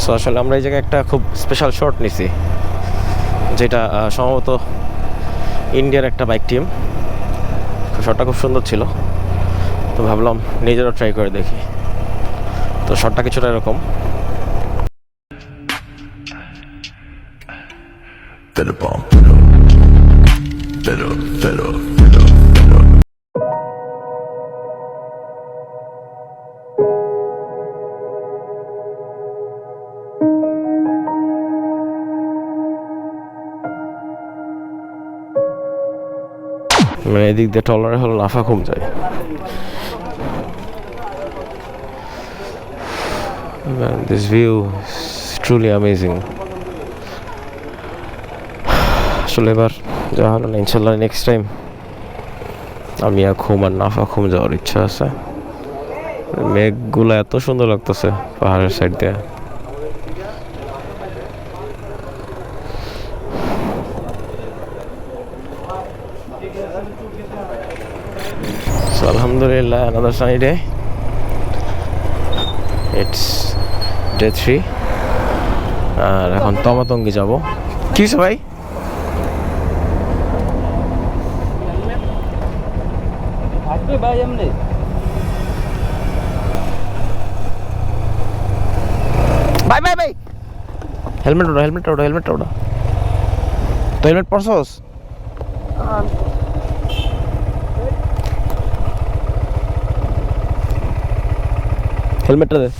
So আসলে আমরা এই জায়গায় একটা খুব স্পেশাল শট নিছি, যেটা সম্ভবত ইন্ডিয়ার একটা বাইক টিম। শটটা খুব সুন্দর ছিল, তো ভাবলাম নিজেরও ট্রাই করে দেখি। তো শটটা কিছুটা এরকম। মানে এদিক দিয়ে টলারে হলো লাফা কম যায়। Man, this view is truly amazing. আসলে এবার যা হলো না, ইনশাল্লাহ নেক্সট টাইম আমি খুম আর নাফা খুম যাওয়ার ইচ্ছা আছে। মেঘগুলো এত সুন্দর লাগতেছে পাহাড়ের সাইড দিয়ে। So alhamdulillah, another sunny day. It's day 3 আর এখন তমাতঙ্গি যাব। কি ভাই? ভাই এমনি ভাই ভাই ভাই হেলমেট ওটা, হেলমেট ওটা, হেলমেট ওটা। তো হেলমেট পরছস? হেলমেটটা দে।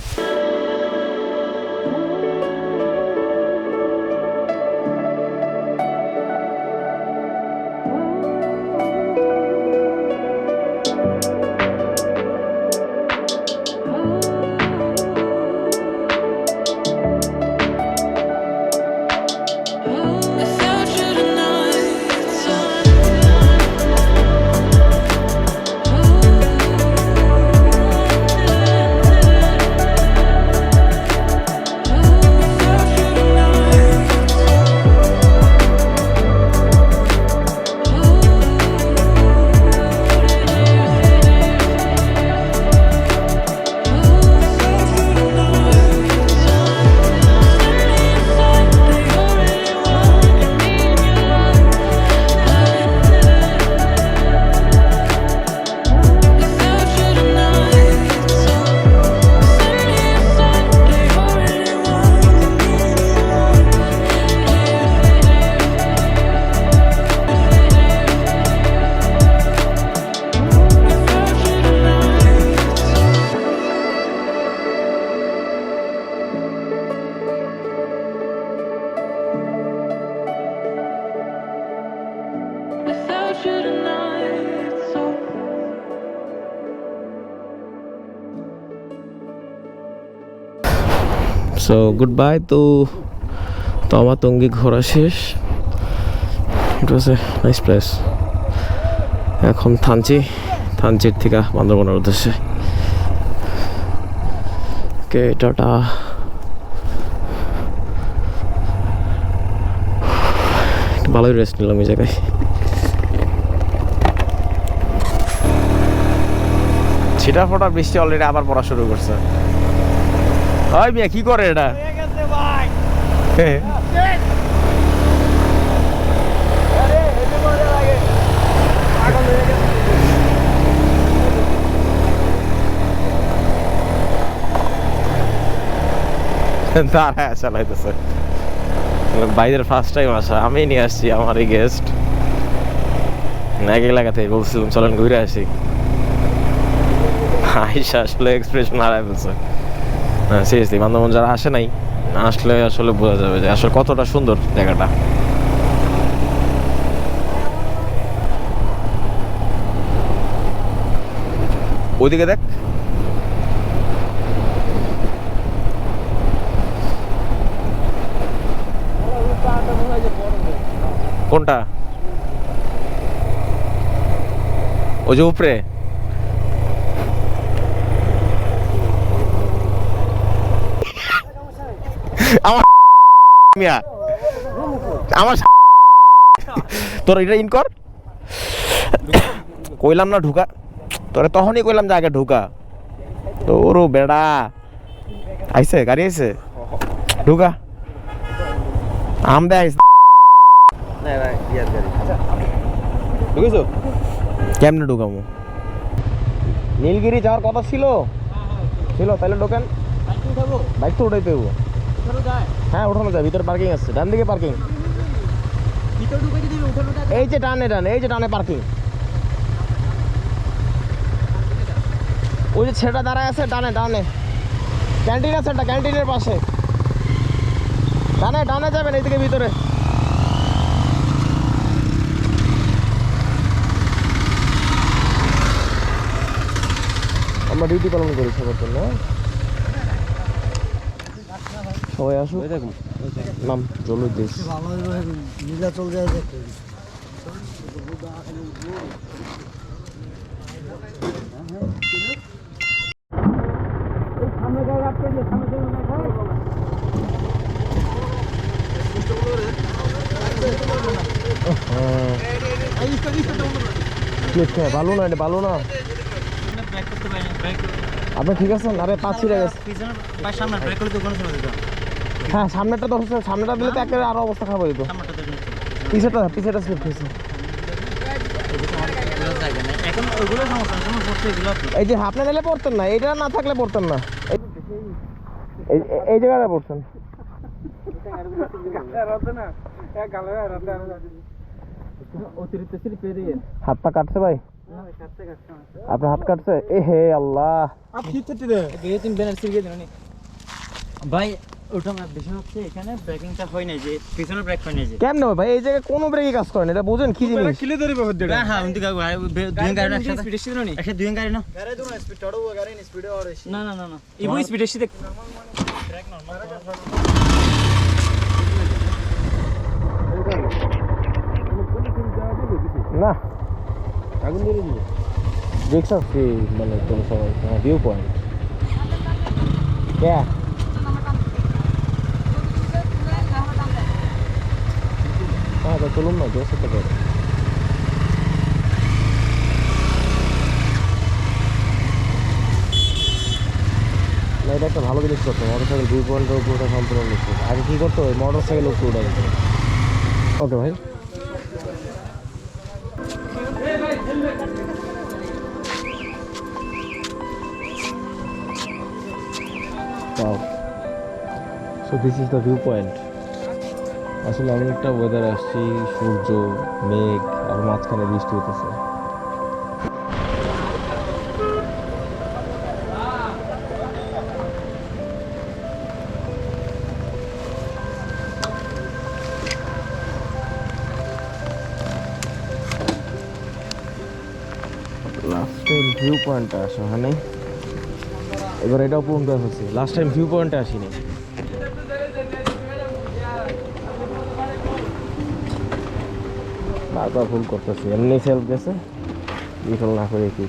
So good bye. তো তমাতঙ্গি ঘোরা শেষ। ইট ওয়াজ এ নাইস প্লেস। এখন থানচির থেকে বান্দরবনের উদ্দেশ্যে। ওকে, টাটা। ভালোই রেস্ট নিলাম এই জায়গায়। ছিটা ফোটা বৃষ্টি অলরেডি আবার পড়া শুরু করছে। ওই মিয়া কি করে এটা? চালাইতেছে বাইরের ফার্স্ট টাইম আসা। আমি নিয়ে আসছি আমার এই গেস্ট এক এলাকাতে, বলছিলাম চলেন ঘুরে আসি। আইসা আসলে এক্সপ্রেশন হারাই ফেলছে। হ্যাঁ সিরিয়াসলি, বান্দরবন যারা আসে নাই, আসলে আসলে বোঝা যাবে যে আসলে কতটা সুন্দর জায়গাটা। ওইদিকে দেখ, কোনটা? ওই যে উপরে। আমার তোর এটা ইন কর। কইলাম না ঢুকা, তোরে তখনই কইলাম যে আগে ঢুকা। তোরও বেড়া আইছে, গাড়ি আইছে। ঢুকা আম দেয় ঢুকেছো? কেমনে ঢুকামো? নীলগিরি যাওয়ার কথা ছিল তাহলে ঢোকেন। বাইক তো উঠাই দেবো। হ্যাঁ উঠানো যায়, ভিতরে পার্কিং আছে, ডান দিকে পার্কিং। এই যে ডানে পার্কিং। ওই যে ছেলেটা দাঁড়ায় আছে ডানে ক্যান্টিন আছে একটা, ক্যান্টিনের পাশে ডানে যাবেন এইদিকে ভিতরে। আমরা ডিউটি পালন করি সবার জন্য। সবাই আসুক। নাম চলো দেশ নীলাচল যায়। ভালো না, এটা ভালো না। আপনি ঠিক আছেন? আরে পাঁচ ছিঁড়ে গেছে। হ্যাঁ সামনেটা তো সামনেটা দিলে তো একেবারে আরো অবস্থা খারাপ হইতো। পিছেটা স্লিপ হয়েছে। এই যে আপনি নিলে পড়তেন না, এইটা না থাকলে পড়তেন না। এই জায়গাটা পড়ছেন। হাত পা কাটছে ভাই? আপনার হাত কাটছে? এ হে আল্লাহ। ভাই ওটা বেশি হচ্ছে এখানে ব্রেকিংটা হয় না, যে পিছনের ব্রেক হয় না। যে কেমনে ভাই এই জায়গায় কোনো ব্রেকই কাজ করে না, এটা বুঝেন কি জিনিস? কিলে ধরে ব্যাপার দেটা। হ্যাঁ উনতি দুই গাড়ি একসাথে স্পিড এসে দিলনি। একসাথে দুই গাড়ি না। গাড়ি তো স্পিড টাড়ো গাড়ি স্পিডে আর এসে। না ইবো স্পিড এসে দেখ। ব্রেক নরমাল না আগুন ধরে দিবে। দেখছো কি মানে কোন সময় ভিউ পয়েন্ট क्या हाँ तो चलूँ ना जैसे तो करो না এটা একটা ভালো জিনিস করতো মোটরসাইকেল ভিউ পয়েন্টের উপর ওটা সম্পূর্ণ নিচ্ছে আগে কী করতো মোটরসাইকেল উপরে উঠে যেত ওকে ভাই Wow. So this is the view point. আসলে এমন একটা ওয়েদার আসছি, সূর্য মেঘ আর মাঝখানে বৃষ্টি হতেছে। লাস্ট টাইম ভিউ পয়েন্টে আসা হয় নাই, এবার এটাও পূরণ করা হচ্ছে। লাস্ট টাইম ভিউ পয়েন্টে আসিনি। বারবার ভুল করতেছি, এমনি সেলফ গেছে বিফল না করে কি